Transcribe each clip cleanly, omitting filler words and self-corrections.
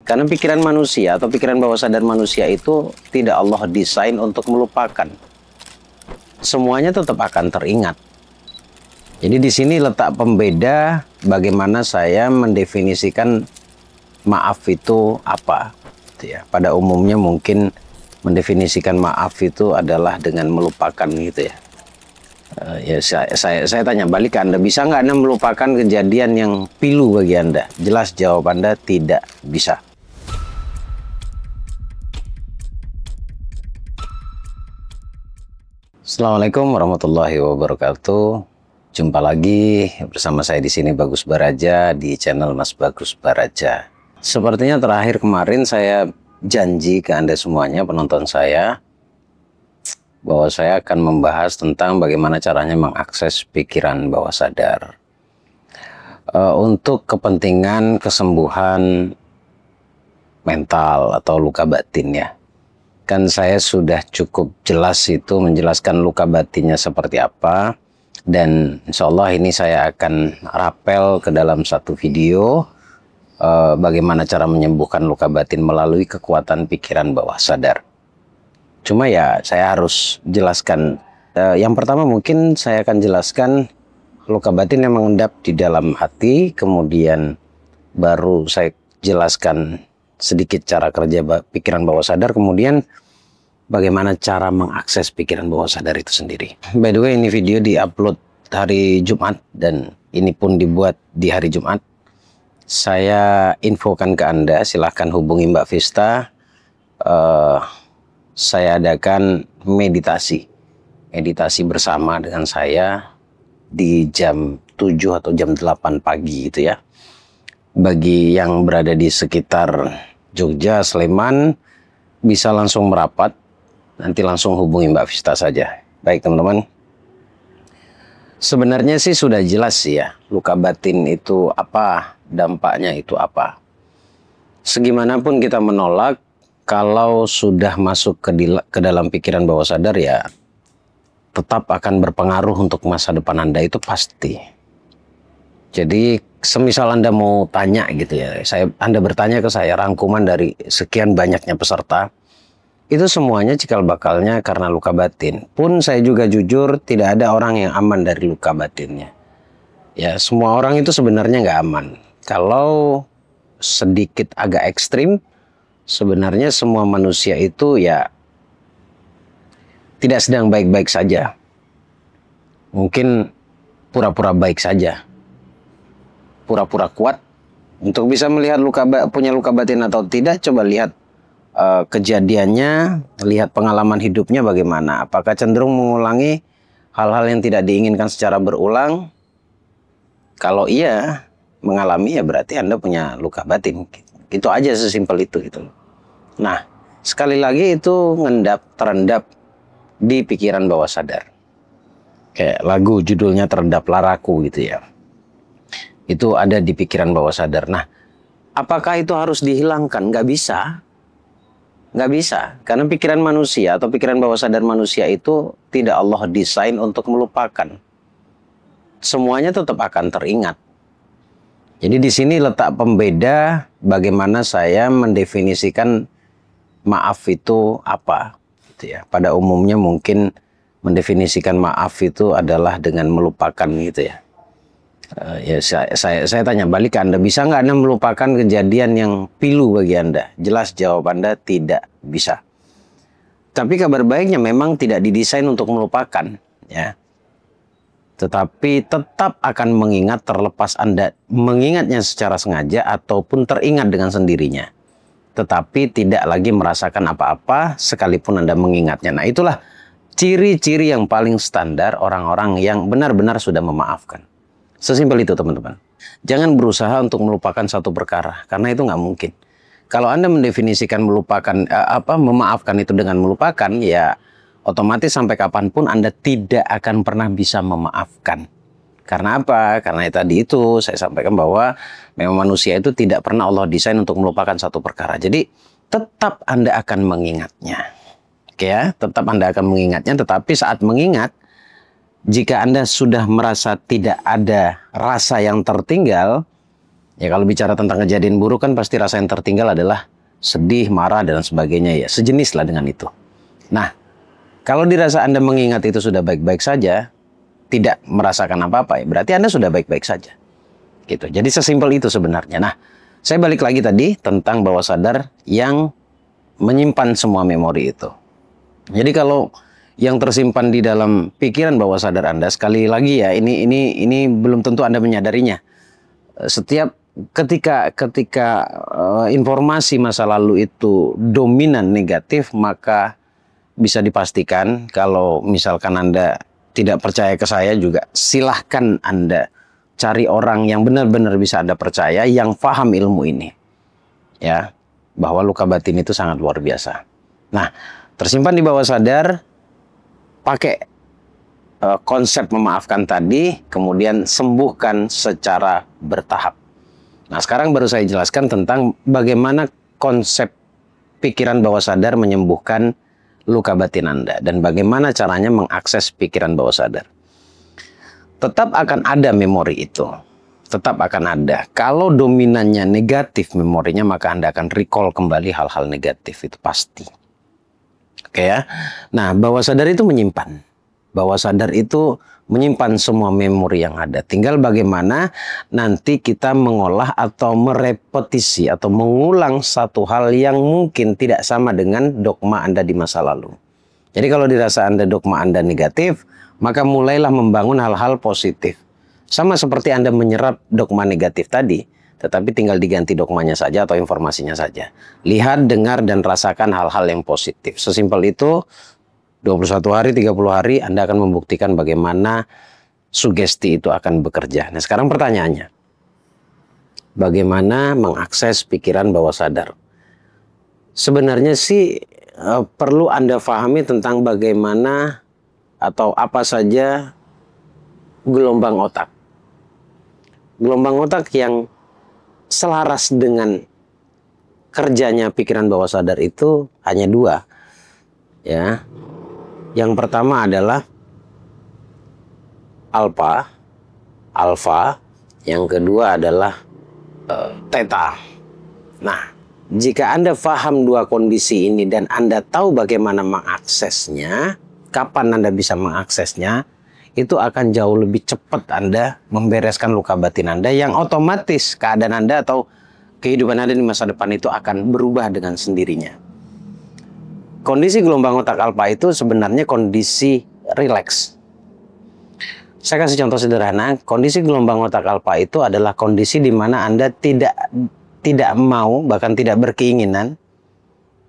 Karena pikiran manusia atau pikiran bawah sadar manusia itu tidak Allah desain untuk melupakan. Semuanya tetap akan teringat. Jadi di sini letak pembeda bagaimana saya mendefinisikan maaf itu apa. Ya, pada umumnya mungkin mendefinisikan maaf itu adalah dengan melupakan gitu ya. Ya saya tanya balik ke Anda, bisa nggak Anda melupakan kejadian yang pilu bagi Anda? Jelas jawab Anda tidak bisa. Assalamualaikum warahmatullahi wabarakatuh. Jumpa lagi bersama saya di sini Bagus Baraja di channel Mas Bagus Baraja. Sepertinya terakhir kemarin saya janji ke Anda semuanya penonton saya bahwa saya akan membahas tentang bagaimana caranya mengakses pikiran bawah sadar untuk kepentingan kesembuhan mental atau luka batin ya. Kan saya sudah cukup jelas itu menjelaskan luka batinnya seperti apa, dan insya Allah ini saya akan rapel ke dalam satu video bagaimana cara menyembuhkan luka batin melalui kekuatan pikiran bawah sadar. Cuma ya saya harus jelaskan, yang pertama mungkin saya akan jelaskan luka batin yang mengendap di dalam hati, kemudian baru saya jelaskan sedikit cara kerja pikiran bawah sadar, kemudian bagaimana cara mengakses pikiran bawah sadar itu sendiri. By the way, ini video diupload hari Jumat dan ini pun dibuat di hari Jumat. Saya infokan ke Anda, silahkan hubungi Mbak Vista. Saya adakan meditasi bersama dengan saya di jam 7 atau jam 8 pagi gitu ya. Bagi yang berada di sekitar Jogja, Sleman, bisa langsung merapat, nanti langsung hubungi Mbak Vista saja. Baik teman-teman, sebenarnya sih sudah jelas sih ya, luka batin itu apa, dampaknya itu apa. Segimanapun kita menolak, kalau sudah masuk ke dalam pikiran bawah sadar ya tetap akan berpengaruh untuk masa depan Anda, itu pasti. Jadi semisal Anda mau tanya gitu ya, Anda bertanya ke saya rangkuman dari sekian banyaknya peserta, itu semuanya cikal bakalnya karena luka batin. Pun saya juga jujur tidak ada orang yang aman dari luka batinnya. Ya semua orang itu sebenarnya nggak aman. Kalau sedikit agak ekstrim, sebenarnya semua manusia itu ya tidak sedang baik-baik saja. Mungkin pura-pura baik saja. Pura-pura kuat. Untuk bisa melihat punya luka batin atau tidak, coba lihat kejadiannya, lihat pengalaman hidupnya bagaimana. Apakah cenderung mengulangi hal-hal yang tidak diinginkan secara berulang? Kalau iya, mengalami ya berarti Anda punya luka batin. Itu aja, sesimpel itu gitu. Nah, sekali lagi itu terendap di pikiran bawah sadar. Kayak lagu judulnya Terendap Laraku gitu ya. Itu ada di pikiran bawah sadar. Nah, apakah itu harus dihilangkan? Nggak bisa. Nggak bisa. Karena pikiran manusia atau pikiran bawah sadar manusia itu tidak Allah desain untuk melupakan. Semuanya tetap akan teringat. Jadi di sini letak pembeda bagaimana saya mendefinisikan maaf itu apa. Gitu ya. Pada umumnya mungkin mendefinisikan maaf itu adalah dengan melupakan gitu ya. Ya saya tanya balik ke Anda, bisa nggak Anda melupakan kejadian yang pilu bagi Anda? Jelas jawab Anda tidak bisa. Tapi kabar baiknya memang tidak didesain untuk melupakan ya. Tetapi tetap akan mengingat, terlepas Anda mengingatnya secara sengaja ataupun teringat dengan sendirinya. Tetapi tidak lagi merasakan apa-apa sekalipun Anda mengingatnya. Nah itulah ciri-ciri yang paling standar orang-orang yang benar-benar sudah memaafkan. Sesimpel itu teman-teman. Jangan berusaha untuk melupakan satu perkara, karena itu nggak mungkin. Kalau Anda mendefinisikan memaafkan itu dengan melupakan, ya otomatis sampai kapanpun Anda tidak akan pernah bisa memaafkan. Karena apa? Karena tadi itu saya sampaikan bahwa memang manusia itu tidak pernah Allah desain untuk melupakan satu perkara. Jadi tetap Anda akan mengingatnya. Oke ya, tetap Anda akan mengingatnya, tetapi saat mengingat, jika Anda sudah merasa tidak ada rasa yang tertinggal, Ya kalau bicara tentang kejadian buruk kan pasti rasa yang tertinggal adalah sedih, marah, dan sebagainya ya. Sejenis lah dengan itu. Nah, kalau dirasa Anda mengingat itu sudah baik-baik saja, tidak merasakan apa-apa ya, berarti Anda sudah baik-baik saja. Gitu. Jadi sesimpel itu sebenarnya. Nah, saya balik lagi tadi tentang bawah sadar yang menyimpan semua memori itu. Jadi kalau yang tersimpan di dalam pikiran bawah sadar Anda, sekali lagi ya, ini belum tentu Anda menyadarinya. Setiap ketika informasi masa lalu itu dominan negatif, maka bisa dipastikan kalau misalkan Anda tidak percaya ke saya juga, silahkan Anda cari orang yang benar-benar bisa Anda percaya, yang paham ilmu ini. Ya, bahwa luka batin itu sangat luar biasa. Nah, tersimpan di bawah sadar, pakai konsep memaafkan tadi, kemudian sembuhkan secara bertahap. Nah, sekarang baru saya jelaskan tentang bagaimana konsep pikiran bawah sadar menyembuhkan luka batin Anda dan bagaimana caranya mengakses pikiran bawah sadar. Tetap akan ada memori itu. Tetap akan ada. Kalau dominannya negatif memorinya, maka Anda akan recall kembali hal-hal negatif, itu pasti. Oke ya. Nah, bawah sadar itu menyimpan. Bawah sadar itu menyimpan semua memori yang ada. Tinggal bagaimana nanti kita mengolah atau merepetisi atau mengulang satu hal yang mungkin tidak sama dengan dogma Anda di masa lalu. Jadi kalau dirasa dogma Anda negatif, maka mulailah membangun hal-hal positif. Sama seperti Anda menyerap dogma negatif tadi, tetapi tinggal diganti dogmanya saja atau informasinya saja. Lihat, dengar, dan rasakan hal-hal yang positif. Sesimpel itu. 21 hari, 30 hari Anda akan membuktikan bagaimana sugesti itu akan bekerja. Nah, sekarang pertanyaannya, bagaimana mengakses pikiran bawah sadar? Sebenarnya sih perlu Anda pahami tentang bagaimana atau apa saja gelombang otak. Gelombang otak yang selaras dengan kerjanya pikiran bawah sadar itu hanya dua. Ya. Yang pertama adalah alfa, yang kedua adalah theta. Nah, jika Anda paham dua kondisi ini dan Anda tahu bagaimana mengaksesnya, kapan Anda bisa mengaksesnya, itu akan jauh lebih cepat Anda membereskan luka batin Anda, yang otomatis keadaan Anda atau kehidupan Anda di masa depan itu akan berubah dengan sendirinya. Kondisi gelombang otak alfa itu sebenarnya kondisi rileks. Saya kasih contoh sederhana, kondisi gelombang otak alfa itu adalah kondisi di mana Anda tidak mau, bahkan tidak berkeinginan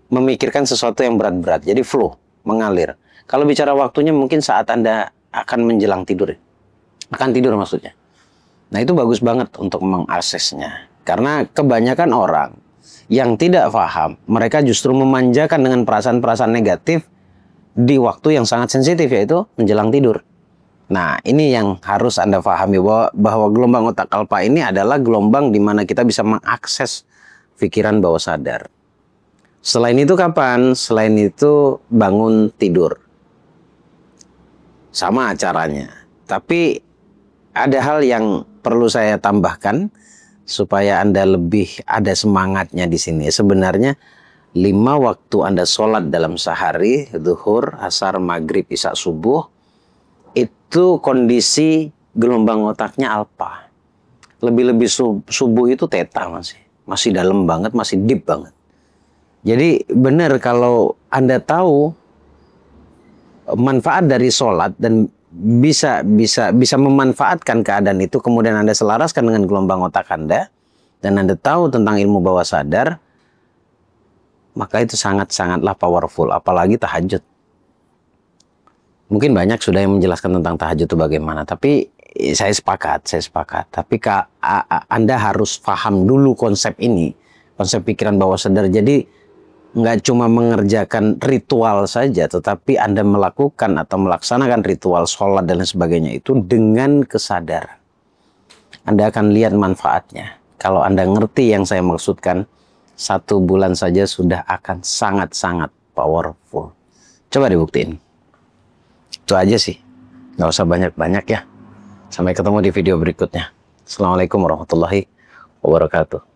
memikirkan sesuatu yang berat-berat. Jadi flow, mengalir. Kalau bicara waktunya mungkin saat Anda akan menjelang tidur. Akan tidur maksudnya. Nah, itu bagus banget untuk mengaksesnya. Karena kebanyakan orang yang tidak paham, mereka justru memanjakan dengan perasaan-perasaan negatif di waktu yang sangat sensitif, yaitu menjelang tidur. Nah, ini yang harus Anda pahami, bahwa gelombang otak alfa ini adalah gelombang di mana kita bisa mengakses pikiran bawah sadar. Selain itu kapan? Selain itu bangun tidur. Sama caranya. Tapi ada hal yang perlu saya tambahkan supaya Anda lebih ada semangatnya di sini. Sebenarnya 5 waktu Anda sholat dalam sehari, zuhur, asar, maghrib, isya, subuh, itu kondisi gelombang otaknya alfa. Lebih-lebih subuh itu theta masih dalam banget, masih deep banget. Jadi benar kalau Anda tahu manfaat dari sholat dan bisa memanfaatkan keadaan itu, kemudian Anda selaraskan dengan gelombang otak Anda, dan Anda tahu tentang ilmu bawah sadar, maka itu sangat-sangatlah powerful, apalagi tahajud. Mungkin banyak sudah yang menjelaskan tentang tahajud itu bagaimana, tapi saya sepakat. Tapi Anda harus paham dulu konsep ini, konsep pikiran bawah sadar. Jadi nggak cuma mengerjakan ritual saja, tetapi Anda melakukan atau melaksanakan ritual sholat dan lain sebagainya itu dengan kesadaran. Anda akan lihat manfaatnya. Kalau Anda ngerti yang saya maksudkan, 1 bulan saja sudah akan sangat-sangat powerful. Coba dibuktiin. Itu aja sih. Nggak usah banyak-banyak ya. Sampai ketemu di video berikutnya. Assalamualaikum warahmatullahi wabarakatuh.